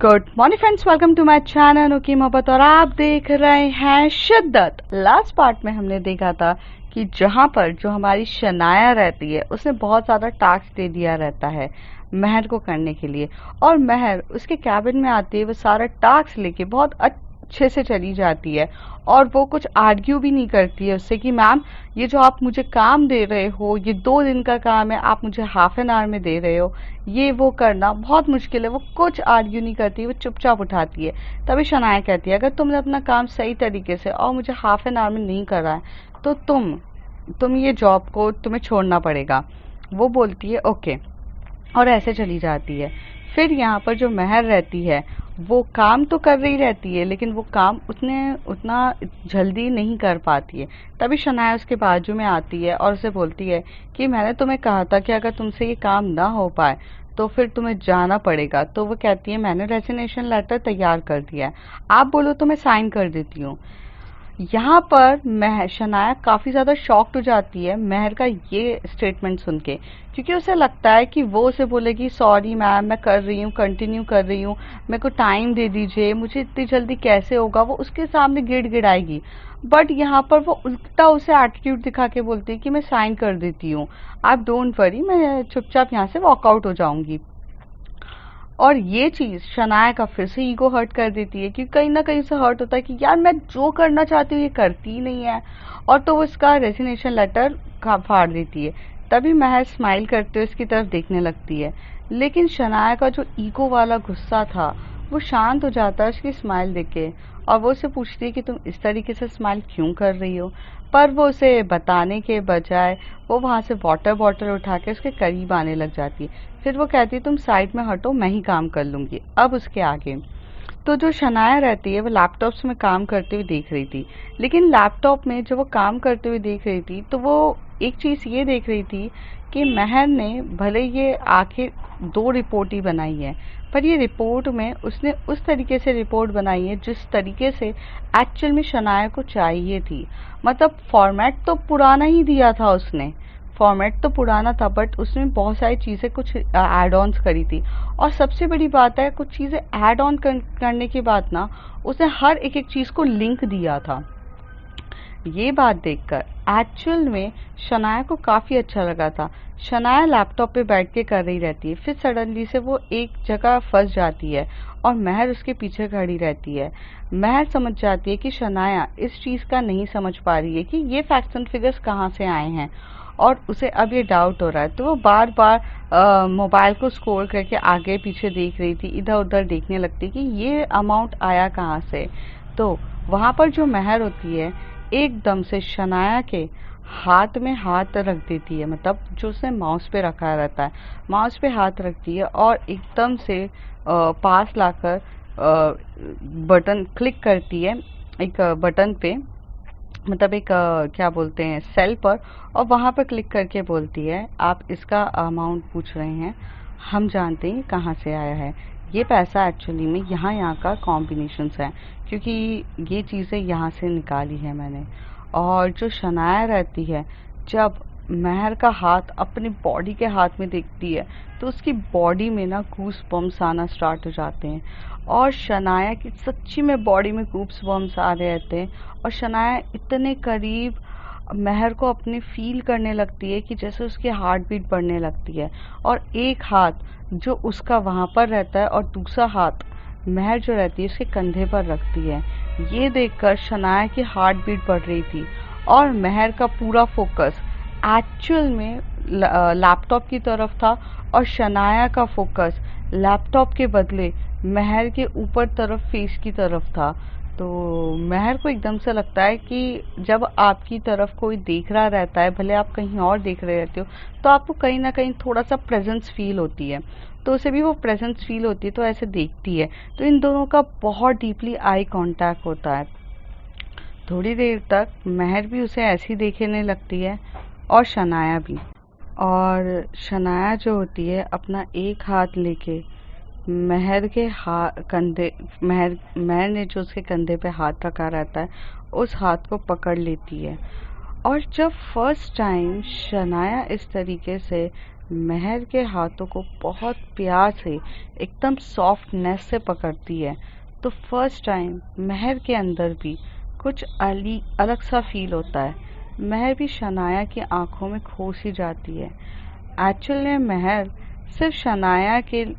Good morning friends, welcome to my channel okay मोहब्बत और आप देख रहे हैं शिद्दत। लास्ट पार्ट में हमने देखा था कि जहां पर जो हमारी शनाया रहती है उसने बहुत ज़्यादा टास्क दे दिया रहता है महर को करने के लिए, और महर उसके कैबिन में आती है, वो सारा टास्क लेके बहुत अच्छे से चली जाती है और वो कुछ आर्ग्यू भी नहीं करती है उससे कि मैम ये जो आप मुझे काम दे रहे हो ये 2 दिन का काम है, आप मुझे हाफ एन आवर में दे रहे हो, ये वो करना बहुत मुश्किल है। वो कुछ आर्ग्यू नहीं करती, वो चुपचाप उठाती है। तभी शनाया कहती है अगर तुमने अपना काम सही तरीके से और मुझे हाफ एन आवर में नहीं कर रहा है तो तुम ये जॉब को तुम्हें छोड़ना पड़ेगा। वो बोलती है ओके और ऐसे चली जाती है। फिर यहाँ पर जो महर रहती है वो काम तो कर रही रहती है लेकिन वो काम उतना जल्दी नहीं कर पाती है। तभी शनाया उसके बाजू में आती है और उसे बोलती है कि मैंने तुम्हें कहा था कि अगर तुमसे ये काम ना हो पाए तो फिर तुम्हें जाना पड़ेगा। तो वो कहती है मैंने रेजिग्नेशन लेटर तैयार कर दिया है, आप बोलो तो मैं साइन कर देती हूँ। यहाँ पर शनाया काफ़ी ज़्यादा शॉक्ड हो जाती है महर का ये स्टेटमेंट सुन के, क्योंकि उसे लगता है कि वो उसे बोलेगी सॉरी मैम मैं कर रही हूँ, कंटिन्यू कर रही हूँ, मेरे को टाइम दे दीजिए, मुझे इतनी जल्दी कैसे होगा, वो उसके सामने गिड़गिड़ाएगी। बट यहाँ पर वो उल्टा उसे एटीट्यूड दिखा के बोलती है कि मैं साइन कर देती हूँ, आप डोंट वरी, मैं चुपचाप यहाँ से वॉकआउट हो जाऊँगी। और ये चीज़ शनाया का फिर से ईगो हर्ट कर देती है, क्योंकि कहीं ना कहीं उसे हर्ट होता है कि यार मैं जो करना चाहती हूँ ये करती ही नहीं है, और तो वो इसका रेजिग्नेशन लेटर फाड़ देती है। तभी महर स्माइल करते हुए इसकी तरफ देखने लगती है, लेकिन शनाया का जो ईगो वाला गुस्सा था वो शांत हो जाता है उसकी स्माइल देख के, और वो उसे पूछती है कि तुम इस तरीके से स्माइल क्यों कर रही हो। पर वो उसे बताने के बजाय वो वहाँ से वाटर बॉटल उठा के उसके करीब आने लग जाती है। फिर वो कहती है तुम साइड में हटो, मैं ही काम कर लूँगी। अब उसके आगे तो जो शनाया रहती है वो लैपटॉप्स में काम करते हुए देख रही थी, लेकिन लैपटॉप में जब वो काम करते हुए देख रही थी तो वो एक चीज़ ये देख रही थी कि महर ने भले ये आखिर 2 रिपोर्ट ही बनाई है, पर ये रिपोर्ट में उसने उस तरीके से रिपोर्ट बनाई है जिस तरीके से एक्चुअल में शनाया को चाहिए थी। मतलब फॉर्मेट तो पुराना ही दिया था उसने, फॉर्मेट तो पुराना था बट उसमें बहुत सारी चीज़ें कुछ ऐड ऑन्स करी थी। और सबसे बड़ी बात है कुछ चीज़ें ऐड ऑन करने के बाद ना उसने हर एक एक चीज़ को लिंक दिया था। ये बात देखकर एक्चुअल में शनाया को काफ़ी अच्छा लगा था। शनाया लैपटॉप पे बैठ के कर रही रहती है, फिर सडनली से वो एक जगह फंस जाती है और महर उसके पीछे खड़ी रहती है। महर समझ जाती है कि शनाया इस चीज़ का नहीं समझ पा रही है कि ये फैक्ट्स एंड फिगर्स कहाँ से आए हैं, और उसे अब ये डाउट हो रहा है। तो वो बार बार मोबाइल को स्क्रॉल करके आगे पीछे देख रही थी, इधर उधर देखने लगती कि ये अमाउंट आया कहाँ से। तो वहाँ पर जो महर होती है एकदम से शनाया के हाथ में हाथ रख देती है, मतलब जो उसने माउस पे रखा रहता है माउस पे हाथ रखती है और एकदम से पास लाकर बटन क्लिक करती है, एक बटन पे, मतलब एक क्या बोलते हैं सेल पर, और वहाँ पर क्लिक करके बोलती है आप इसका अमाउंट पूछ रहे हैं, हम जानते हैं कहाँ से आया है, ये पैसा एक्चुअली में यहाँ का कॉम्बिनेशंस है, क्योंकि ये चीज़ें यहाँ से निकाली है मैंने। और जो शनाया रहती है जब महर का हाथ अपनी बॉडी के हाथ में देखती है तो उसकी बॉडी में ना गूस बम्स आना स्टार्ट हो जाते हैं, और शनाया की सच्ची में बॉडी में गूस बम्स आ रहे रहते हैं, और शनाया इतने करीब महर को अपनी फील करने लगती है कि जैसे उसकी हार्ट बीट बढ़ने लगती है, और एक हाथ जो उसका वहाँ पर रहता है और दूसरा हाथ महर जो रहती है उसके कंधे पर रखती है। ये देखकर शनाया की हार्ट बीट बढ़ रही थी और महर का पूरा फोकस एक्चुअल में लैपटॉप की तरफ था, और शनाया का फोकस लैपटॉप के बदले महर के ऊपर तरफ फेस की तरफ था। तो महर को एकदम से लगता है कि जब आपकी तरफ कोई देख रहा रहता है, भले आप कहीं और देख रहे रहते हो, तो आपको कहीं ना कहीं थोड़ा सा प्रेजेंस फील होती है, तो उसे भी वो प्रेजेंस फील होती है, तो ऐसे देखती है। तो इन दोनों का बहुत डीपली आई कांटेक्ट होता है। थोड़ी देर तक महर भी उसे ऐसी देखने लगती है और शनाया भी, और शनाया जो होती है अपना एक हाथ लेके महर के कंधे, महर ने जो उसके कंधे पे हाथ रखा रहता है उस हाथ को पकड़ लेती है। और जब फर्स्ट टाइम शनाया इस तरीके से महर के हाथों को बहुत प्यार से एकदम सॉफ्टनेस से पकड़ती है। तो फर्स्ट टाइम महर के अंदर भी कुछ अलग सा फील होता है। महर भी शनाया की आंखों में खो सी जाती है। एक्चुअल में महर सिर्फ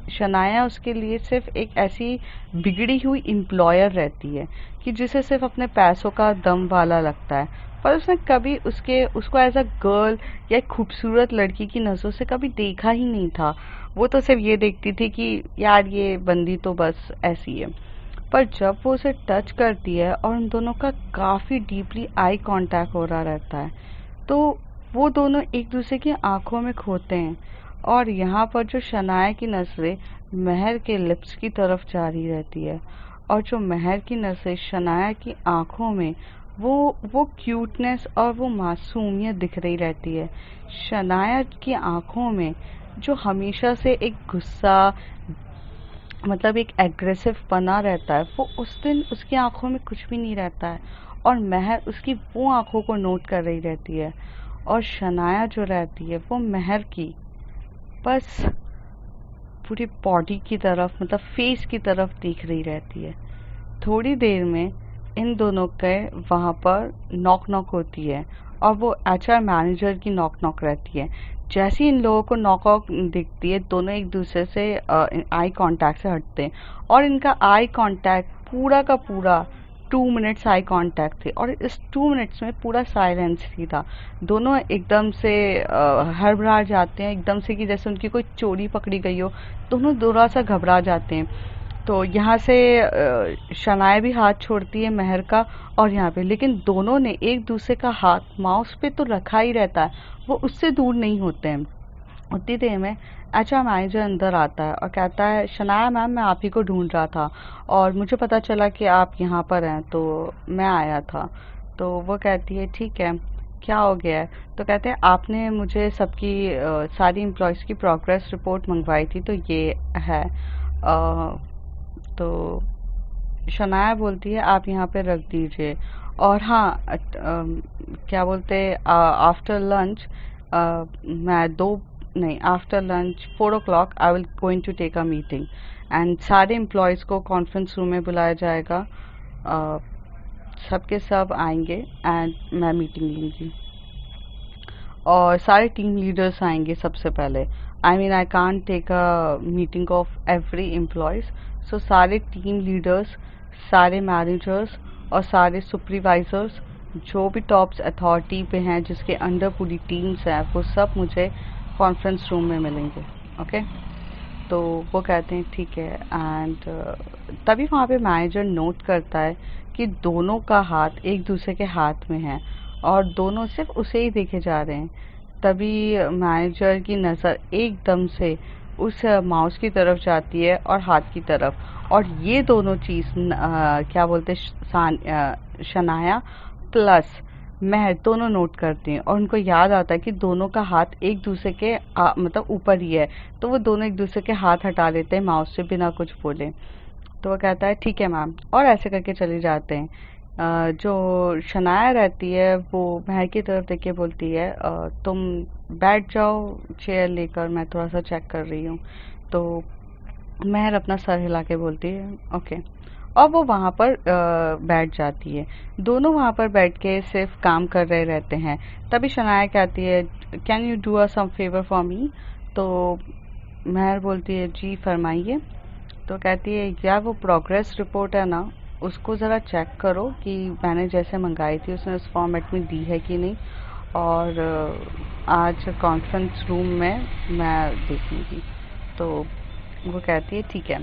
शनाया उसके लिए सिर्फ एक ऐसी बिगड़ी हुई एम्प्लॉयर रहती है कि जिसे सिर्फ अपने पैसों का दम वाला लगता है, पर उसने कभी उसको एज अ गर्ल या एक खूबसूरत लड़की की नज़रों से कभी देखा ही नहीं था। वो तो सिर्फ ये देखती थी कि यार ये बंदी तो बस ऐसी है। पर जब वो उसे टच करती है और उन दोनों का काफ़ी डीपली आई कांटेक्ट हो रहा रहता है, तो वो दोनों एक दूसरे की आंखों में खोते हैं। और यहाँ पर जो शनाया की नज़रें महर के लिप्स की तरफ जारी रहती है, और जो महर की नज़रें शनाया की आंखों में वो क्यूटनेस और वो मासूमियत दिख रही रहती है। शनाया की आंखों में जो हमेशा से एक गुस्सा, मतलब एक एग्रेसिव पना रहता है, वो उस दिन उसकी आंखों में कुछ भी नहीं रहता है। और महर उसकी वो आंखों को नोट कर रही रहती है, और शनाया जो रहती है वो महर की बस पूरी बॉडी की तरफ, मतलब फेस की तरफ देख रही रहती है। थोड़ी देर में इन दोनों के वहाँ पर नॉक नॉक होती है, और वो एचआर मैनेजर की नॉक नॉक रहती है। जैसे ही इन लोगों को नॉक नॉक दिखती है, दोनों एक दूसरे से आई कांटेक्ट से हटते हैं, और इनका आई कांटेक्ट पूरा का पूरा 2 मिनट्स आई कांटेक्ट थे, और इस 2 मिनट्स में पूरा साइलेंस ही था। दोनों एकदम से हड़बड़ा जाते हैं, एकदम से कि जैसे उनकी कोई चोरी पकड़ी गई हो। दोनों थोड़ा सा घबरा जाते हैं। तो यहाँ से शनाया भी हाथ छोड़ती है महर का, और यहाँ पे लेकिन दोनों ने एक दूसरे का हाथ माउस पे तो रखा ही रहता है, वो उससे दूर नहीं होते हैं। उतनी देर में एचआर मैनेजर अंदर आता है और कहता है, शनाया मैम, मैं आप ही को ढूंढ रहा था और मुझे पता चला कि आप यहाँ पर हैं, तो मैं आया था। तो वो कहती है, ठीक है, क्या हो गया है? तो कहते हैं, आपने मुझे सबकी सारी एम्प्लॉयज़ की प्रोग्रेस रिपोर्ट मंगवाई थी, तो ये है। तो शनाया बोलती है, आप यहाँ पे रख दीजिए। और हाँ, क्या बोलते, आफ्टर लंच मैं दो नहीं, after lunch 4 o'clock I will going to take a meeting, and सारे एम्प्लॉयज़ को कॉन्फ्रेंस रूम में बुलाया जाएगा। सबके सब आएंगे एंड मैं मीटिंग लूँगी, और सारे टीम लीडर्स आएंगे सबसे पहले। I mean, I can't take a meeting of every employees, so सारे टीम लीडर्स, सारे मैनेजर्स और सारे सुपरवाइजर्स, जो भी टॉप्स अथॉरिटी पे हैं, जिसके अंडर पूरी टीम्स हैं, वो सब मुझे कॉन्फ्रेंस रूम में मिलेंगे। ओके? तो वो कहते हैं ठीक है। एंड तभी वहाँ पे मैनेजर नोट करता है कि दोनों का हाथ एक दूसरे के हाथ में है, और दोनों सिर्फ उसे ही देखे जा रहे हैं। तभी मैनेजर की नज़र एकदम से उस माउस की तरफ जाती है और हाथ की तरफ, और ये दोनों चीज़ क्या बोलते शनाया प्लस महर दोनों नोट करते हैं, और उनको याद आता है कि दोनों का हाथ एक दूसरे के मतलब ऊपर ही है। तो वो दोनों एक दूसरे के हाथ हटा लेते हैं माउस से बिना कुछ बोले। तो वो कहता है, ठीक है मैम, और ऐसे करके चले जाते हैं। जो शनाया रहती है वो महर की तरफ देख के बोलती है, तुम बैठ जाओ चेयर लेकर, मैं थोड़ा सा चेक कर रही हूँ। तो महर अपना सर हिला के बोलती है, ओके, और वो वहाँ पर बैठ जाती है। दोनों वहाँ पर बैठ के सिर्फ काम कर रहे रहते हैं। तभी शनाया कहती है, can you do a some favour for me? तो महर बोलती है, जी फरमाइए। तो कहती है, यार वो प्रोग्रेस रिपोर्ट है ना, उसको ज़रा चेक करो कि मैंने जैसे मंगाई थी उसने उस फॉर्मेट में दी है कि नहीं, और आज कॉन्फ्रेंस रूम में मैं देखूँगी। तो वो कहती है, ठीक है।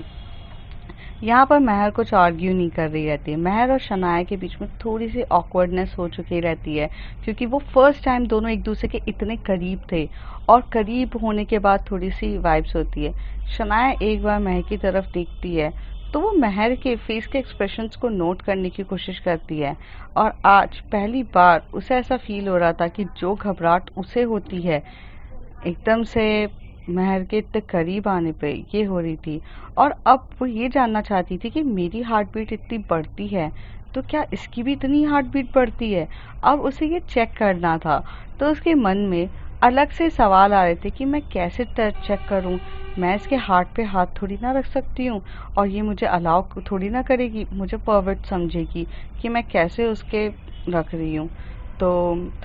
यहाँ पर महर कुछ आर्ग्यू नहीं कर रही रहती है। महर और शनाया के बीच में थोड़ी सी ऑकवर्डनेस हो चुकी रहती है, क्योंकि वो फर्स्ट टाइम दोनों एक दूसरे के इतने करीब थे, और करीब होने के बाद थोड़ी सी वाइब्स होती है। शनाया एक बार महर की तरफ देखती है, तो वो महर के फेस के एक्सप्रेशंस को नोट करने की कोशिश करती है, और आज पहली बार उसे ऐसा फील हो रहा था कि जो घबराहट उसे होती है एकदम से महर के इतने करीब आने पे ये हो रही थी। और अब वो ये जानना चाहती थी कि मेरी हार्ट बीट इतनी बढ़ती है, तो क्या इसकी भी इतनी हार्ट बीट बढ़ती है? अब उसे ये चेक करना था। तो उसके मन में अलग से सवाल आ रहे थे कि मैं कैसे चेक करूं, मैं इसके हार्ट पे हाथ थोड़ी ना रख सकती हूँ और ये मुझे अलाउ थोड़ी ना करेगी, मुझे परवर्ट समझेगी कि मैं कैसे उसके रख रही हूँ। तो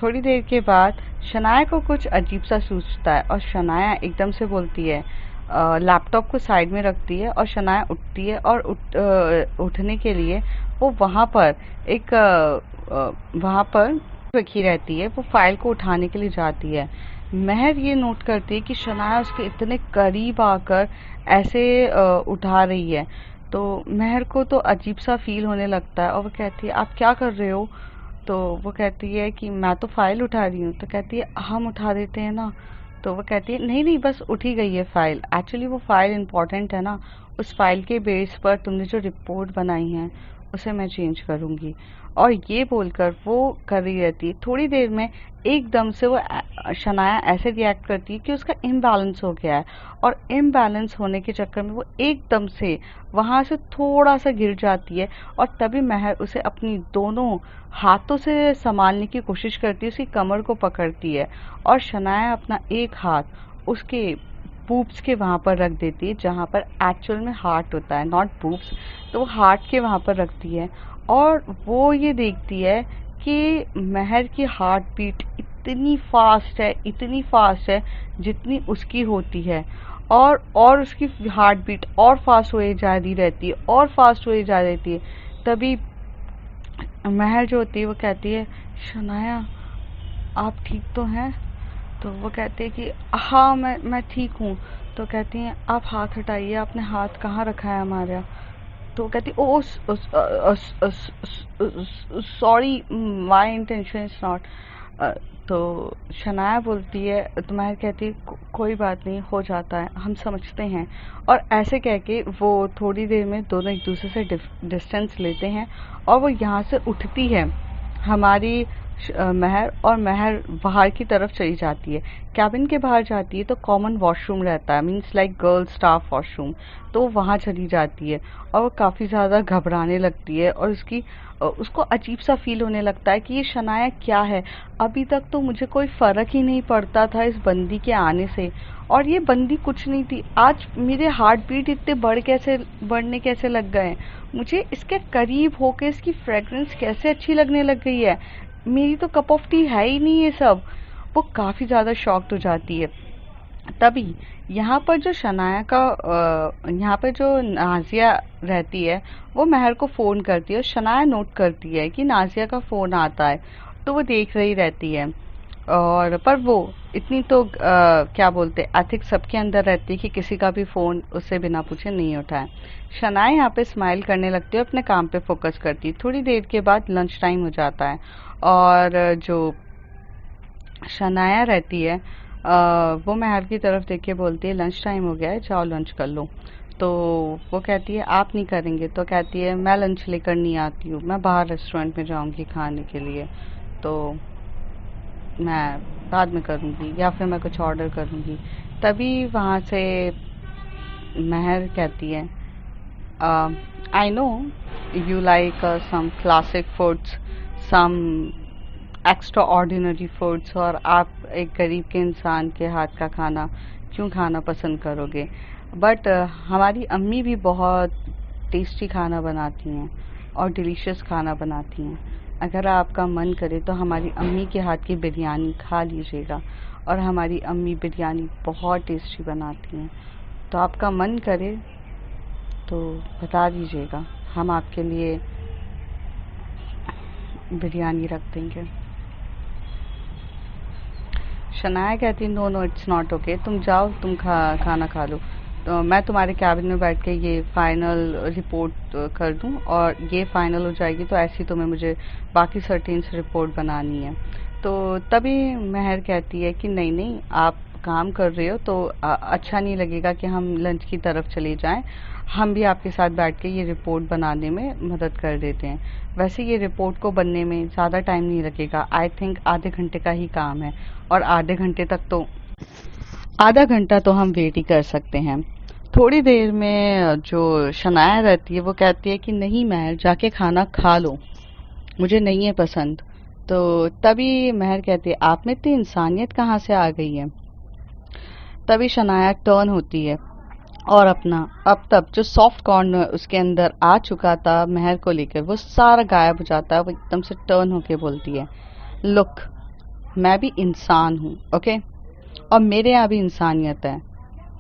थोड़ी देर के बाद शनाया को कुछ अजीब सा सूझता है और शनाया एकदम से बोलती है, लैपटॉप को साइड में रखती है और शनाया उठती है और उठने के लिए वो वहाँ पर एक वहाँ पर रखी रहती है, वो फाइल को उठाने के लिए जाती है। महर ये नोट करती है कि शनाया उसके इतने करीब आकर ऐसे उठा रही है, तो महर को तो अजीब सा फील होने लगता है और वो कहती है आप क्या कर रहे हो? तो वो कहती है कि मैं तो फाइल उठा रही हूँ। तो कहती है हम उठा देते हैं ना। तो वो कहती है नहीं नहीं, बस उठी गई है फाइल, एक्चुअली वो फाइल इम्पोर्टेंट है ना, उस फाइल के बेस पर तुमने जो रिपोर्ट बनाई है उसे मैं चेंज करूँगी। और ये बोलकर वो कर रही रहती है। थोड़ी देर में एकदम से वो शनाया ऐसे रिएक्ट करती है कि उसका इम्बैलेंस हो गया है और इम्बैलेंस होने के चक्कर में वो एकदम से वहाँ से थोड़ा सा गिर जाती है और तभी महर उसे अपनी दोनों हाथों से संभालने की कोशिश करती है, उसकी कमर को पकड़ती है और शनाया अपना एक हाथ उसके पूप्स के वहाँ पर रख देती है जहाँ पर एक्चुअल में हार्ट होता है, नॉट पूप्स। तो वो हार्ट के वहाँ पर रखती है और वो ये देखती है कि महर की हार्ट बीट इतनी फास्ट है जितनी उसकी होती है और उसकी हार्ट बीट और फास्ट हुए जा रही रहती है और फास्ट हुए जा रहती है। तभी महर जो होती है वो कहती है शनाया आप ठीक तो हैं? तो वो कहती है कि हाँ मैं ठीक हूँ। तो कहती हैं आप हाथ हटाइए, आपने हाथ कहाँ रखा है हमारा? तो कहती oh sorry, my intention is not. तो शनाया बोलती है, तो महर कहती है कोई बात नहीं, हो जाता है, हम समझते हैं। और ऐसे कह के वो थोड़ी देर में दोनों एक दूसरे से डिस्टेंस लेते हैं और वो यहाँ से उठती है हमारी महर, और महर बाहर की तरफ चली जाती है। कैबिन के बाहर जाती है तो कॉमन वॉशरूम रहता है, means like girls staff washroom, तो वहाँ चली जाती है और वो काफ़ी ज़्यादा घबराने लगती है और उसको अजीब सा फील होने लगता है कि ये शनाया क्या है, अभी तक तो मुझे कोई फ़र्क ही नहीं पड़ता था इस बंदी के आने से, और ये बंदी कुछ नहीं थी, आज मेरे हार्ट बीट इतने बढ़ने कैसे लग गए, मुझे इसके करीब होके इसकी फ्रेग्रेंस कैसे अच्छी लगने लग गई है, मेरी तो कप ऑफ टी है ही नहीं ये सब। वो काफ़ी ज़्यादा शॉक्ड हो जाती है। तभी यहाँ पर जो शनाया का यहाँ पर जो नाजिया रहती है वो महर को फ़ोन करती है और शनाया नोट करती है कि नाजिया का फ़ोन आता है, तो वो देख रही रहती है। और पर वो इतनी तो क्या बोलते एथिक्स सबके अंदर रहती है कि किसी का भी फ़ोन उससे बिना पूछे नहीं उठाए। शनाया यहाँ पे स्माइल करने लगती है, अपने काम पे फोकस करती है। थोड़ी देर के बाद लंच टाइम हो जाता है और जो शनाया रहती है वो महर की तरफ देख के बोलती है लंच टाइम हो गया है, जाओ लंच कर लो। तो वो कहती है आप नहीं करेंगे? तो कहती है मैं लंच लेकर नहीं आती हूँ, मैं बाहर रेस्टोरेंट में जाऊँगी खाने के लिए, तो मैं बाद में करूँगी या फिर मैं कुछ ऑर्डर करूँगी। तभी वहाँ से महर कहती है I know you like some classic foods, some extra ordinary foods, और आप एक गरीब के इंसान के हाथ का खाना क्यों खाना पसंद करोगे, बट हमारी अम्मी भी बहुत टेस्टी खाना बनाती हैं और डिलीशियस खाना बनाती हैं। अगर आपका मन करे तो हमारी अम्मी के हाथ की बिरयानी खा लीजिएगा, और हमारी अम्मी बिरयानी बहुत टेस्टी बनाती हैं। तो आपका मन करे तो बता दीजिएगा, हम आपके लिए बिरयानी रख देंगे। शनाया कहती no no it's not okay, तुम जाओ, तुम खाना खा लो, तो मैं तुम्हारे कैबिन में बैठ के ये फाइनल रिपोर्ट कर दूं, और ये फाइनल हो जाएगी तो ऐसी तुम्हें मुझे बाकी सर्टेन्स रिपोर्ट बनानी है। तो तभी महर कहती है कि नहीं नहीं, आप काम कर रहे हो तो अच्छा नहीं लगेगा कि हम लंच की तरफ चले जाएं, हम भी आपके साथ बैठ के ये रिपोर्ट बनाने में मदद कर देते हैं। वैसे ये रिपोर्ट को बनने में ज़्यादा टाइम नहीं लगेगा, आई थिंक आधे घंटे का ही काम है, और आधे घंटे तक तो आधा घंटा तो हम वेट ही कर सकते हैं। थोड़ी देर में जो शनाया रहती है वो कहती है कि नहीं महर, जाके खाना खा लो, मुझे नहीं है पसंद। तो तभी महर कहती है आप में इतनी इंसानियत कहाँ से आ गई है। तभी शनाया टर्न होती है और अपना अब तब जो सॉफ्ट कॉर्नर उसके अंदर आ चुका था महर को लेकर वो सारा गायब हो जाता है। वो एकदम से टर्न होके बोलती है लुक मैं भी इंसान हूँ ओके, और मेरे यहाँ भी इंसानियत है,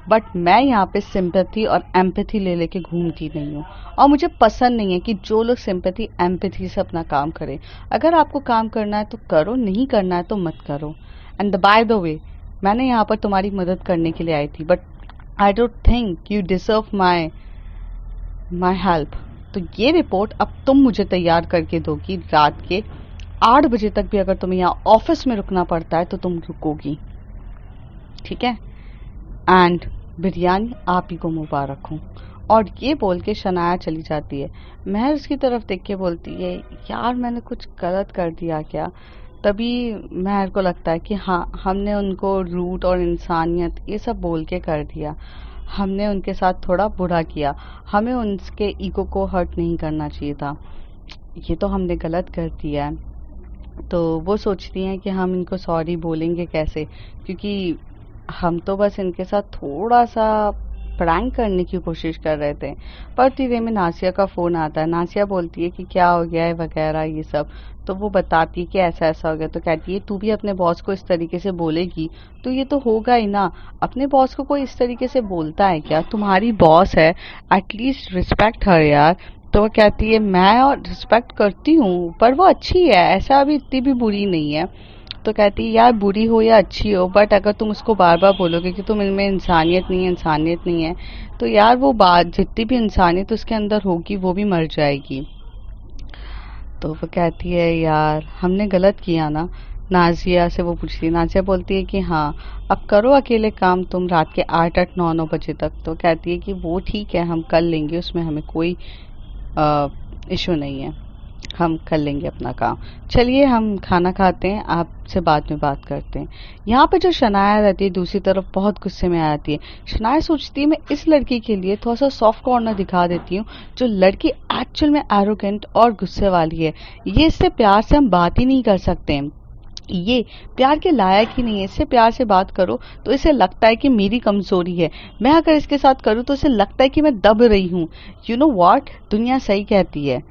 बट मैं यहाँ पे सिंपैथी और एम्पैथी ले लेके घूमती नहीं हूँ। और मुझे पसंद नहीं है कि जो लोग सिंपैथी एम्पैथी से अपना काम करें। अगर आपको काम करना है तो करो, नहीं करना है तो मत करो। एंड बाय द वे मैंने यहाँ पर तुम्हारी मदद करने के लिए आई थी, but I don't think you deserve my help. तो ये रिपोर्ट अब तुम मुझे तैयार करके दोगी। रात के 8 बजे तक भी अगर तुम्हें यहाँ ऑफिस में रुकना पड़ता है तो तुम रुकोगी, ठीक है। एंड बिरयानी आप ही को मुबारक हो। और ये बोल के शनाया चली जाती है। महर उसकी तरफ देख के बोलती है यार मैंने कुछ गलत कर दिया क्या। तभी महर को लगता है कि हाँ हमने उनको रूट और इंसानियत ये सब बोल के कर दिया, हमने उनके साथ थोड़ा बुरा किया, हमें उनके ईगो को हर्ट नहीं करना चाहिए था, ये तो हमने गलत कर दिया है। तो वो सोचती हैं कि हम इनको सॉरी बोलेंगे कैसे, क्योंकि हम तो बस इनके साथ थोड़ा सा प्रैंक करने की कोशिश कर रहे थे। पर धीरे में नासिया का फ़ोन आता है। नासिया बोलती है कि क्या हो गया है वगैरह ये सब। तो वो बताती है कि ऐसा ऐसा हो गया। तो कहती है तू भी अपने बॉस को इस तरीके से बोलेगी तो ये तो होगा ही ना। अपने बॉस को कोई इस तरीके से बोलता है क्या, तुम्हारी बॉस है, एटलीस्ट रिस्पेक्ट हर यार। तो वो कहती है मैं और रिस्पेक्ट करती हूँ पर वो अच्छी है, ऐसा अभी इतनी भी बुरी नहीं है। तो कहती है यार बुरी हो या अच्छी हो, बट अगर तुम उसको बार बार बोलोगे कि तुम इनमें इंसानियत नहीं है इंसानियत नहीं है, तो यार वो बात जितनी भी इंसानियत उसके अंदर होगी वो भी मर जाएगी। तो वो कहती है यार हमने गलत किया ना। नाजिया से वो पूछती है, नाजिया बोलती है कि हाँ अब करो अकेले काम तुम रात के 8-9 बजे तक। तो कहती है कि वो ठीक है हम कर लेंगे, उसमें हमें कोई इशू नहीं है, हम कर लेंगे अपना काम। चलिए हम खाना खाते हैं, आपसे बाद में बात करते हैं। यहाँ पे जो शनाया रहती है दूसरी तरफ बहुत गुस्से में आ जाती है। शनाया सोचती है मैं इस लड़की के लिए थोड़ा सा सॉफ्ट कॉर्नर दिखा देती हूँ। जो लड़की एक्चुअल में एरोगेंट और गुस्से वाली है, ये इससे प्यार से हम बात ही नहीं कर सकते हैं, ये प्यार के लायक ही नहीं है। इससे प्यार से बात करो तो इसे लगता है कि मेरी कमजोरी है, मैं अगर इसके साथ करूँ तो इसे लगता है कि मैं दब रही हूँ। यू नो व्हाट, दुनिया सही कहती है।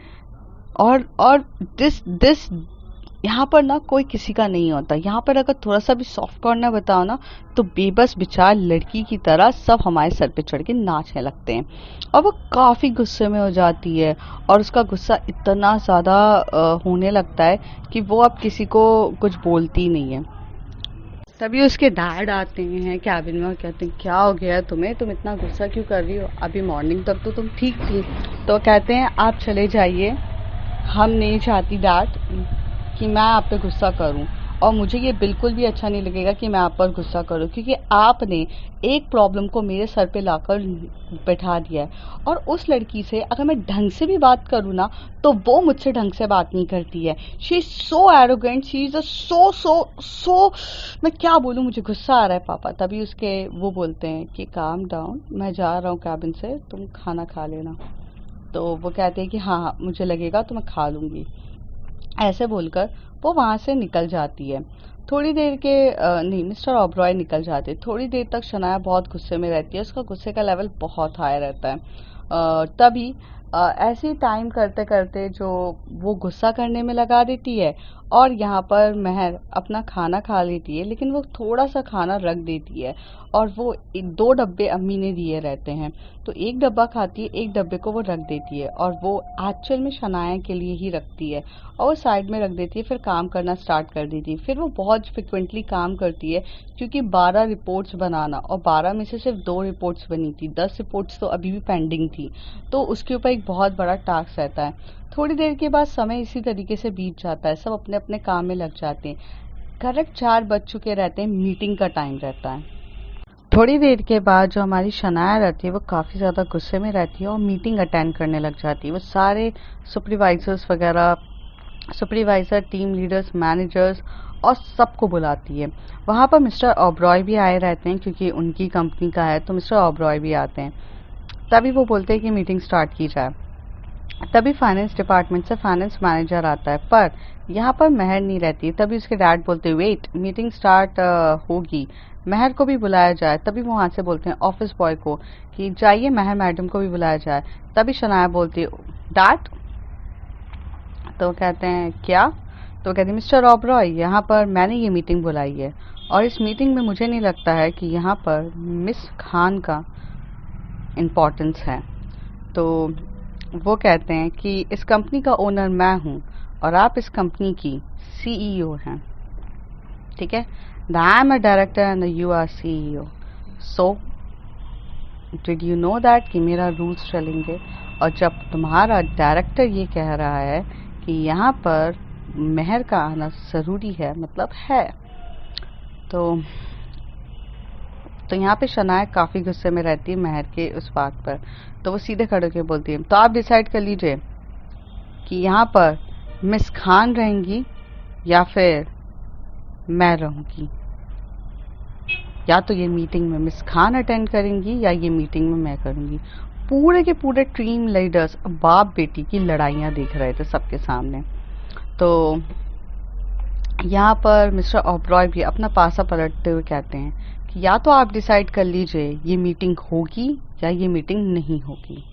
और दिस यहाँ पर ना कोई किसी का नहीं होता। यहाँ पर अगर थोड़ा सा भी सॉफ्ट कॉर्नर बताओ ना तो बेबस बेचार लड़की की तरह सब हमारे सर पे चढ़ के नाचने लगते हैं। और वो काफ़ी गुस्से में हो जाती है और उसका गुस्सा इतना ज़्यादा होने लगता है कि वो अब किसी को कुछ बोलती नहीं है। तभी उसके डैड आते हैं कैबिन में और कहते हैं क्या हो गया तुम्हें, तुम इतना गुस्सा क्यों कर रही हो, अभी मॉर्निंग तक तो तुम ठीक थी। तो कहते हैं आप चले जाइए, हम नहीं चाहती डैड कि मैं आप पे गुस्सा करूं, और मुझे ये बिल्कुल भी अच्छा नहीं लगेगा कि मैं आप पर गुस्सा करूं, क्योंकि आपने एक प्रॉब्लम को मेरे सर पे लाकर बैठा दिया है। और उस लड़की से अगर मैं ढंग से भी बात करूं ना तो वो मुझसे ढंग से बात नहीं करती है। She is so arrogant, she is so मैं क्या बोलूं, मुझे गुस्सा आ रहा है पापा। तभी उसके वो बोलते हैं कि काम डाउन, मैं जा रहा हूँ कैबिन से, तुम खाना खा लेना। तो वो कहते हैं कि हाँ हाँ मुझे लगेगा तो मैं खा लूँगी। ऐसे बोलकर वो वहाँ से निकल जाती है। थोड़ी देर के नहीं, मिस्टर ओबरॉय निकल जाते। थोड़ी देर तक शनाया बहुत गुस्से में रहती है, उसका गुस्से का लेवल बहुत हाई रहता है। तभी ऐसे ही टाइम करते करते जो वो गुस्सा करने में लगा देती है और यहाँ पर महर अपना खाना खा लेती है, लेकिन वो थोड़ा सा खाना रख देती है और वो 2 डब्बे अम्मी ने दिए रहते हैं, तो एक डब्बा खाती है, एक डब्बे को वो रख देती है और वो एक्चुअल में शनाया के लिए ही रखती है और वो साइड में रख देती है। फिर काम करना स्टार्ट कर देती है। फिर वो बहुत फ्रिक्वेंटली काम करती है, क्योंकि 12 रिपोर्ट्स बनाना और 12 में से सिर्फ 2 रिपोर्ट्स बनी थी, 10 रिपोर्ट्स तो अभी भी पेंडिंग थी, तो उसके ऊपर एक बहुत बड़ा टास्क रहता है। थोड़ी देर के बाद समय इसी तरीके से बीत जाता है, सब अपने अपने काम में लग जाते हैं। करेक्ट 4 बज चुके रहते हैं, मीटिंग का टाइम रहता है। थोड़ी देर के बाद जो हमारी शनाया रहती है वो काफ़ी ज़्यादा गुस्से में रहती है और मीटिंग अटेंड करने लग जाती है। वो सारे सुपरवाइजर्स वगैरह, सुपरवाइज़र, टीम लीडर्स, मैनेजर्स और सबको बुलाती है। वहाँ पर मिस्टर ओबरॉय भी आए रहते हैं, क्योंकि उनकी कंपनी का है तो मिस्टर ओबरॉय भी आते हैं। तभी वो बोलते हैं कि मीटिंग स्टार्ट की जाए। तभी फाइनेंस डिपार्टमेंट से फाइनेंस मैनेजर आता है, पर यहाँ पर महर नहीं रहती। तभी उसके डैड बोलते हैं वेट, मीटिंग स्टार्ट होगी, महर को भी बुलाया जाए। तभी वो वहाँ से बोलते हैं ऑफिस बॉय को कि जाइए महर मैडम को भी बुलाया जाए। तभी शनाया बोलती है डैड, तो कहते हैं क्या, तो कहते हैं मिस्टर ओबरॉय, यहाँ पर मैंने ये मीटिंग बुलाई है और इस मीटिंग में मुझे नहीं लगता है कि यहाँ पर मिस खान का इम्पोर्टेंस है। तो वो कहते हैं कि इस कंपनी का ओनर मैं हूँ और आप इस कंपनी की सीईओ हैं, ठीक है। I am a director and you are CEO, so did you know that कि मेरा रूल्स चलेंगे। और जब तुम्हारा डायरेक्टर ये कह रहा है कि यहाँ पर महर का आना ज़रूरी है, मतलब है, तो यहाँ पे शनाया काफ़ी गुस्से में रहती है महर के उस बात पर। तो वो सीधे खड़े होकर बोलती है तो आप डिसाइड कर लीजिए कि यहाँ पर मिस खान रहेंगी या फिर मैं रहूँगी, या तो ये मीटिंग में मिस खान अटेंड करेंगी या ये मीटिंग में मैं करूँगी। पूरे के पूरे टीम लीडर्स बाप बेटी की लड़ाइयाँ देख रहे थे सबके सामने। तो यहाँ पर मिस्टर ओबरॉय भी अपना पासा पलटते हुए कहते हैं कि या तो आप डिसाइड कर लीजिए ये मीटिंग होगी या ये मीटिंग नहीं होगी।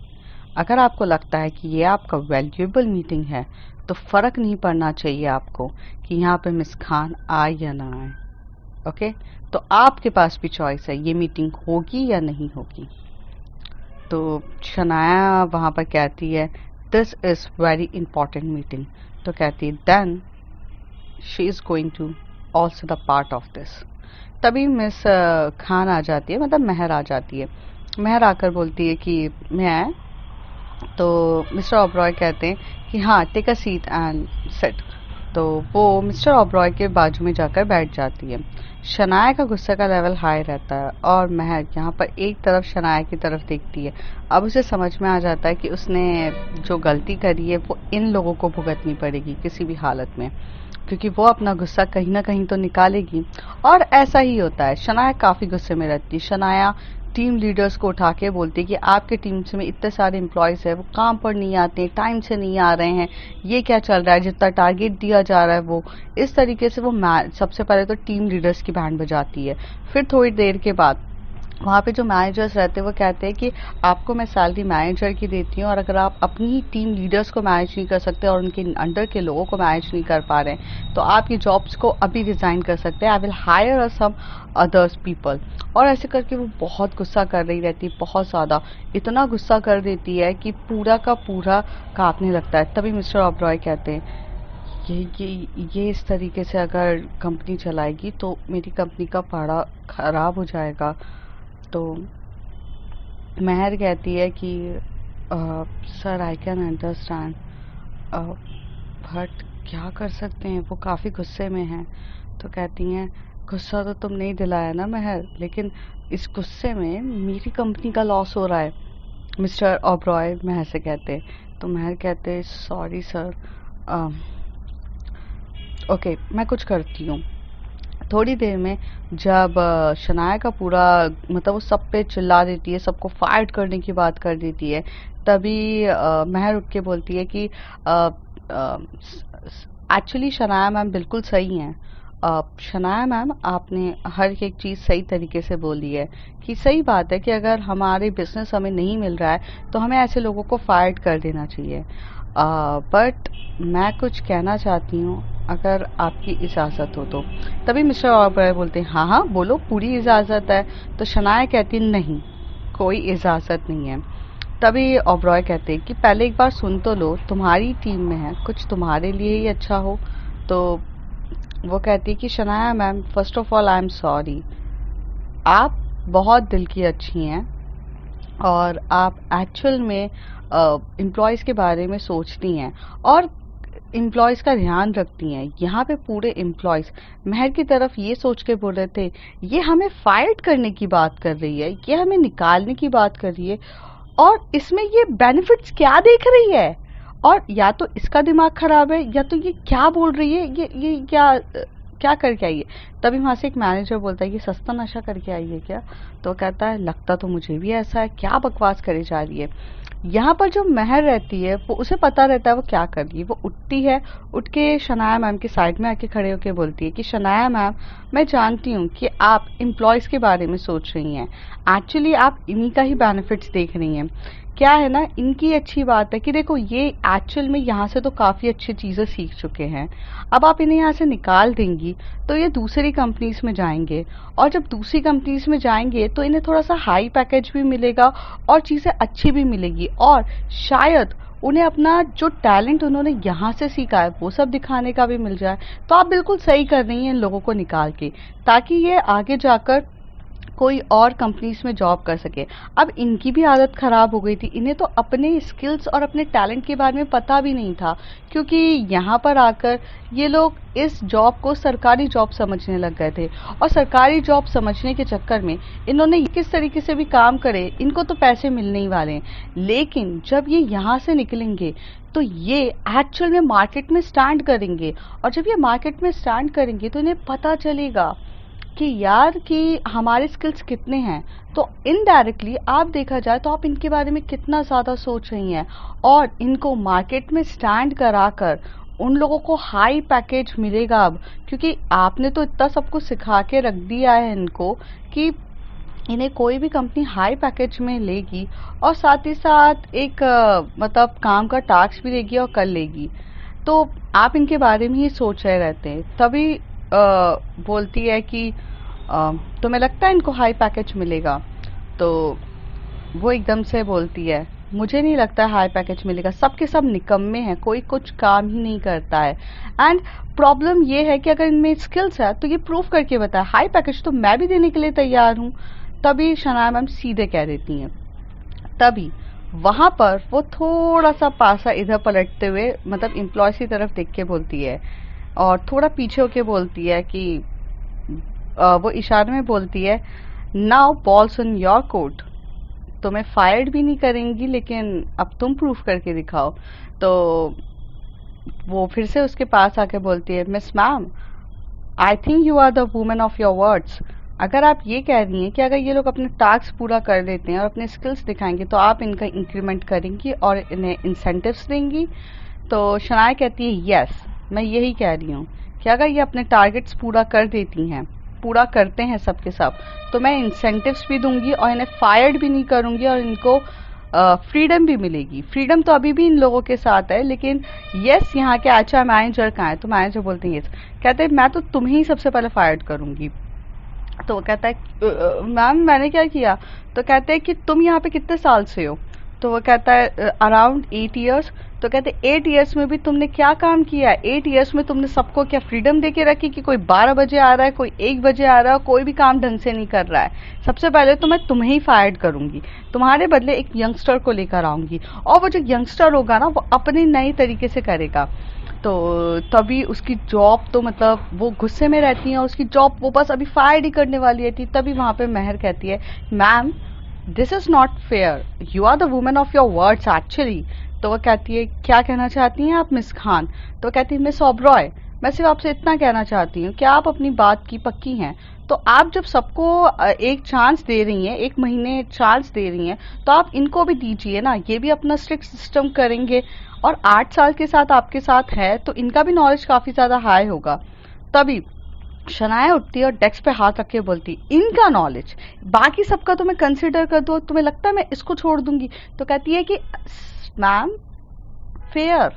अगर आपको लगता है कि ये आपका वैल्यूएबल मीटिंग है तो फ़र्क नहीं पड़ना चाहिए आपको कि यहाँ पे मिस खान आए या ना आए, ओके। तो आपके पास भी चॉइस है, ये मीटिंग होगी या नहीं होगी। तो शनाया वहाँ पर कहती है this is very important meeting, तो कहती है then she is going to also the part of this. तभी मिस खान आ जाती है, मतलब महर आ जाती है। महर आकर बोलती है कि मैं, तो मिस्टर ओबरॉय कहते हैं कि हाँ take a seat and sit. तो वो मिस्टर ओबरॉय के बाजू में जाकर बैठ जाती है। शनाया का गुस्से का लेवल हाई रहता है और महर यहाँ पर एक तरफ शनाया की तरफ देखती है। अब उसे समझ में आ जाता है कि उसने जो गलती करी है वो इन लोगों को भुगतनी पड़ेगी किसी भी हालत में, क्योंकि वो अपना गुस्सा कहीं ना कहीं तो निकालेगी। और ऐसा ही होता है, शनाया काफ़ी गुस्से में रहती है। शनाया टीम लीडर्स को उठा के बोलती है कि आपके टीम में इतने सारे एम्प्लॉयज़ हैं, वो काम पर नहीं आते, टाइम से नहीं आ रहे हैं, ये क्या चल रहा है, जितना टारगेट दिया जा रहा है वो इस तरीके से। वो सबसे पहले तो टीम लीडर्स की बैंड बजाती है। फिर थोड़ी देर के बाद वहाँ पे जो मैनेजर्स रहते हैं वो कहते हैं कि आपको मैं सैलरी मैनेजर की देती हूँ और अगर आप अपनी ही टीम लीडर्स को मैनेज नहीं कर सकते और उनके अंडर के लोगों को मैनेज नहीं कर पा रहे हैं तो आप ये जॉब्स को अभी रिज़ाइन कर सकते हैं, I will hire some others people. और ऐसे करके वो बहुत गुस्सा कर रही रहती है, बहुत ज़्यादा, इतना गुस्सा कर देती है कि पूरा का पूरा कांपने लगता है। तभी मिस्टर ओबरॉय कहते हैं ये इस तरीके से अगर कंपनी चलाएगी तो मेरी कंपनी का पाड़ा खराब हो जाएगा। तो महर कहती है कि sir I can understand, but क्या कर सकते हैं, वो काफ़ी गुस्से में हैं। तो कहती हैं गुस्सा तो तुम नहीं दिलाया ना महर, लेकिन इस गुस्से में मेरी कंपनी का लॉस हो रहा है, मिस्टर ओबरॉय महर से कहते। तो महर कहते सॉरी सर, ओके मैं कुछ करती हूँ। थोड़ी देर में जब शनाया का पूरा, मतलब वो सब पे चिल्ला देती है, सबको फाइट करने की बात कर देती है, तभी महर उठ के बोलती है कि एक्चुअली शनाया मैम बिल्कुल सही हैं। शनाया मैम आपने हर एक चीज़ सही तरीके से बोली है कि सही बात है कि अगर हमारे बिजनेस हमें नहीं मिल रहा है तो हमें ऐसे लोगों को फाइट कर देना चाहिए। बट मैं कुछ कहना चाहती हूँ अगर आपकी इजाज़त हो तो। तभी मिस्टर ओबरॉय बोलते हैं हाँ हाँ बोलो, पूरी इजाज़त है। तो शनाया कहती नहीं, कोई इजाज़त नहीं है। तभी ओबरॉय कहते हैं कि पहले एक बार सुन तो लो, तुम्हारी टीम में है, कुछ तुम्हारे लिए ही अच्छा हो। तो वो कहती है कि Shanaya ma'am first of all I am sorry, आप बहुत दिल की अच्छी हैं और आप एक्चुअल में एम्प्लॉयज़ के बारे में सोचती हैं और एम्प्लॉयज़ का ध्यान रखती हैं। यहाँ पे पूरे एम्प्लॉयज़ महर की तरफ ये सोच के बोल रहे थे ये हमें फाइट करने की बात कर रही है, ये हमें निकालने की बात कर रही है और इसमें ये बेनिफिट्स क्या देख रही है, और या तो इसका दिमाग खराब है या तो ये क्या बोल रही है, ये क्या करके आई है। तभी वहाँ से एक मैनेजर बोलता है कि सस्ता नशा करके आई है क्या। तो कहता है लगता तो मुझे भी ऐसा है, क्या बकवास करे जा रही है। यहाँ पर जो महर रहती है वो उसे पता रहता है वो क्या कर रही है। वो उठती है, उठ के शनाया मैम की साइड में आके खड़े होके बोलती है कि शनाया मैम, मैं जानती हूँ कि आप एम्प्लॉयज़ के बारे में सोच रही हैं, एक्चुअली आप इन्हीं का ही बेनिफिट्स देख रही हैं। क्या है ना, इनकी अच्छी बात है कि देखो ये एक्चुअल में यहाँ से तो काफ़ी अच्छी चीज़ें सीख चुके हैं, अब आप इन्हें यहाँ से निकाल देंगी तो ये दूसरी कंपनीज में जाएंगे, और जब दूसरी कंपनीज में जाएंगे तो इन्हें थोड़ा सा हाई पैकेज भी मिलेगा और चीज़ें अच्छी भी मिलेगी, और शायद उन्हें अपना जो टैलेंट उन्होंने यहाँ से सीखा है वो सब दिखाने का भी मिल जाए। तो आप बिल्कुल सही कर रही हैं इन लोगों को निकाल के, ताकि ये आगे जाकर कोई और कंपनीज में जॉब कर सके। अब इनकी भी आदत खराब हो गई थी, इन्हें तो अपने स्किल्स और अपने टैलेंट के बारे में पता भी नहीं था, क्योंकि यहाँ पर आकर ये लोग इस जॉब को सरकारी जॉब समझने लग गए थे, और सरकारी जॉब समझने के चक्कर में इन्होंने किस तरीके से भी काम करे, इनको तो पैसे मिलने ही वाले हैं। लेकिन जब ये यहाँ से निकलेंगे तो ये एक्चुअल में मार्केट में स्टैंड करेंगे, और जब ये मार्केट में स्टैंड करेंगे तो इन्हें पता चलेगा कि यार कि हमारे स्किल्स कितने हैं। तो इनडायरेक्टली आप देखा जाए तो आप इनके बारे में कितना ज़्यादा सोच रही हैं, और इनको मार्केट में स्टैंड कराकर उन लोगों को हाई पैकेज मिलेगा अब, क्योंकि आपने तो इतना सब कुछ सिखा के रख दिया है इनको कि इन्हें कोई भी कंपनी हाई पैकेज में लेगी, और साथ ही साथ एक मतलब काम का टास्क भी देगी और कर लेगी। तो आप इनके बारे में ही सोच रहे रहते हैं, तभी बोलती है कि तुम्हें लगता है इनको हाई पैकेज मिलेगा? तो वो एकदम से बोलती है, मुझे नहीं लगता हाई पैकेज मिलेगा, सबके सब निकम्मे हैं, कोई कुछ काम ही नहीं करता है। एंड प्रॉब्लम ये है कि अगर इनमें स्किल्स है तो ये प्रूफ करके बताए, हाई पैकेज तो मैं भी देने के लिए तैयार हूँ। तभी शनाया मैम सीधे कह देती हैं। तभी वहां पर वो थोड़ा सा पासा इधर पलटते हुए मतलब एम्प्लॉयज की तरफ देख के बोलती है, और थोड़ा पीछे होके बोलती है कि वो इशारे में बोलती है, now balls on your court. तुम्हें फायर्ड भी नहीं करेंगी, लेकिन अब तुम प्रूफ करके दिखाओ। तो वो फिर से उसके पास आके बोलती है, miss ma'am, I think you are the woman of your words. अगर आप ये कह रही हैं कि अगर ये लोग अपने टास्क पूरा कर लेते हैं और अपने स्किल्स दिखाएंगे तो आप इनका इंक्रीमेंट करेंगी और इन्हें इंसेंटिव्स देंगी। तो शनाया कहती है, यस, मैं यही कह रही हूँ कि अगर ये अपने टारगेट्स पूरा कर देती हैं, पूरा करते हैं सबके सब, तो मैं इंसेंटिव्स भी दूंगी और इन्हें फायर्ड भी नहीं करूंगी, और इनको फ्रीडम भी मिलेगी। फ्रीडम तो अभी भी इन लोगों के साथ है, लेकिन यस यहाँ के अच्छा मैनेजर कहाँ है? तो मैनेजर बोलते हैं यस, कहते हैं मैं तो तुम्हें ही सबसे पहले फायर्ड करूंगी। तो वो कहता है, मैम मैंने क्या किया? तो कहते हैं कि तुम यहाँ पे कितने साल से हो? तो वो कहता है अराउंड 8 ईयर्स। तो कहते 8 ईयर्स में भी तुमने क्या काम किया है? 8 ईयर्स में तुमने सबको क्या फ्रीडम दे के रखी कि कोई 12 बजे आ रहा है, कोई 1 बजे आ रहा है, कोई भी काम ढंग से नहीं कर रहा है? सबसे पहले तो मैं तुम्हें ही फायर्ड करूंगी, तुम्हारे बदले एक यंगस्टर को लेकर आऊंगी, और वो जो यंगस्टर होगा ना वो अपने नए तरीके से करेगा। तो तभी उसकी जॉब तो मतलब वो गुस्से में रहती है, उसकी जॉब वो बस अभी फायर ही करने वाली थी। तभी वहाँ पे महर कहती है, ma'am this is not fair, you are the woman of your words actually. तो वो कहती है, क्या कहना चाहती हैं आप मिस खान? तो वो कहती है, मिस ओबरॉय, मैं सिर्फ आपसे इतना कहना चाहती हूँ कि आप अपनी बात की पक्की हैं। तो आप जब सबको एक चांस दे रही हैं, 1 महीने चांस दे रही हैं, तो आप इनको भी दीजिए ना, ये भी अपना स्ट्रिक्ट सिस्टम करेंगे, और 8 साल के साथ आपके साथ है तो इनका भी नॉलेज काफी ज्यादा हाई होगा। तभी शनाया उठती है और डेस्क पे हाथ रख के बोलती, इनका नॉलेज, बाकी सबका तो मैं कंसिडर कर दूँ, तुम्हें लगता है मैं इसको छोड़ दूंगी? तो कहती है कि ma'am fair,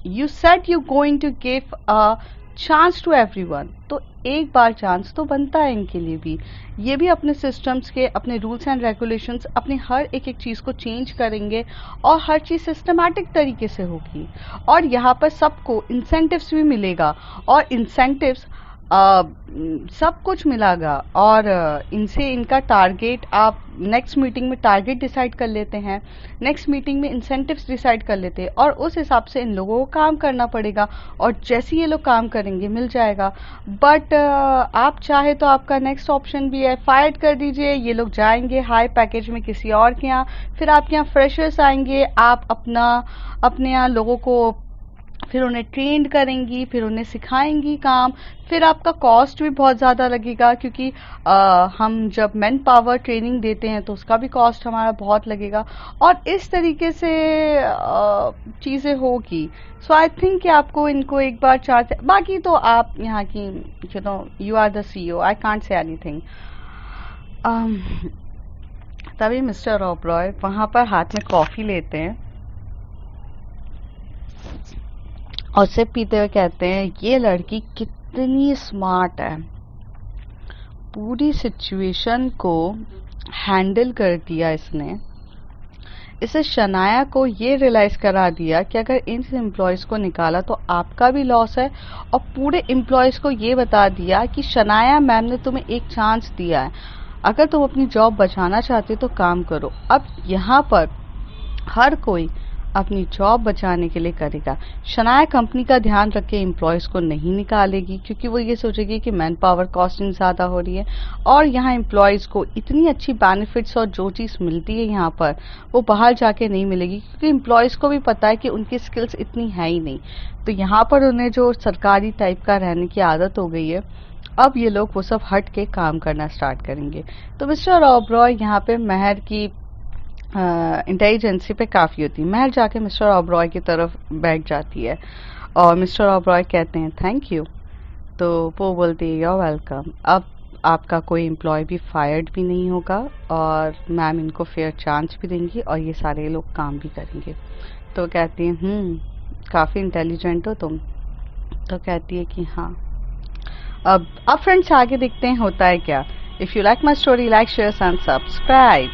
you said you going to give a chance to everyone, तो एक बार चांस तो बनता है इनके लिए भी। ये भी अपने सिस्टम्स के, अपने रूल्स एंड रेगुलेशंस, अपनी हर एक एक चीज़ को चेंज करेंगे, और हर चीज़ सिस्टमैटिक तरीके से होगी, और यहाँ पर सबको इंसेंटिव्स भी मिलेगा, और इंसेंटिव्स सब कुछ मिलेगा, और इनसे इनका टारगेट, आप नेक्स्ट मीटिंग में टारगेट डिसाइड कर लेते हैं, नेक्स्ट मीटिंग में इंसेंटिव्स डिसाइड कर लेते हैं, और उस हिसाब से इन लोगों को काम करना पड़ेगा, और जैसे ये लोग काम करेंगे मिल जाएगा। बट आप चाहे तो आपका नेक्स्ट ऑप्शन भी है, फायर कर दीजिए, ये लोग जाएंगे हाई पैकेज में किसी और के यहाँ, फिर आपके यहाँ फ्रेशर्स आएंगे, आप अपने यहाँ लोगों को फिर उन्हें ट्रेंड करेंगी, फिर उन्हें सिखाएंगी काम, फिर आपका कॉस्ट भी बहुत ज़्यादा लगेगा क्योंकि हम जब मैन पावर ट्रेनिंग देते हैं तो उसका भी कॉस्ट हमारा बहुत लगेगा, और इस तरीके से चीज़ें होगी। सो आई थिंक कि आपको इनको एक बार चांस, बाकी तो आप यहाँ की you are the CEO, I can't say anything. तभी मिस्टर ओबरॉय वहाँ पर हाथ में कॉफ़ी लेते हैं और सिप पीते हुए कहते हैं, ये लड़की कितनी स्मार्ट है, पूरी सिचुएशन को हैंडल कर दिया इसने। इसे शनाया को ये रियलाइज करा दिया कि अगर इन एम्प्लॉयज को निकाला तो आपका भी लॉस है, और पूरे एम्प्लॉयज को ये बता दिया कि शनाया मैम ने तुम्हें एक चांस दिया है, अगर तुम अपनी जॉब बचाना चाहते हो तो काम करो। अब यहाँ पर हर कोई अपनी जॉब बचाने के लिए करेगा। शनाया कंपनी का ध्यान रख के एम्प्लॉयज़ को नहीं निकालेगी क्योंकि वो ये सोचेगी कि मैन पावर कॉस्टिंग ज़्यादा हो रही है, और यहाँ एम्प्लॉयज़ को इतनी अच्छी बेनिफिट्स और जो चीज़ मिलती है यहाँ पर वो बाहर जाके नहीं मिलेगी, क्योंकि एम्प्लॉयज़ को भी पता है कि उनकी स्किल्स इतनी है ही नहीं। तो यहाँ पर उन्हें जो सरकारी टाइप का रहने की आदत हो गई है, अब ये लोग वो सब हट के काम करना स्टार्ट करेंगे। तो मिस्टर ओबरॉय यहाँ पे महर की इंटेलिजेंसी पे काफ़ी होती है। महर जाके मिस्टर ओबरॉय की तरफ बैठ जाती है और मिस्टर ओबरॉय कहते हैं थैंक यू, तो वो बोलती है you're वेलकम, अब आपका कोई एम्प्लॉय भी फायर्ड भी नहीं होगा और मैम इनको फेयर चांस भी देंगी और ये सारे लोग काम भी करेंगे। तो कहती हैं काफ़ी इंटेलिजेंट हो तुम। तो कहती है कि हाँ। अब फ्रेंड्स आगे देखते हैं होता है क्या। If you like my story, like share and subscribe.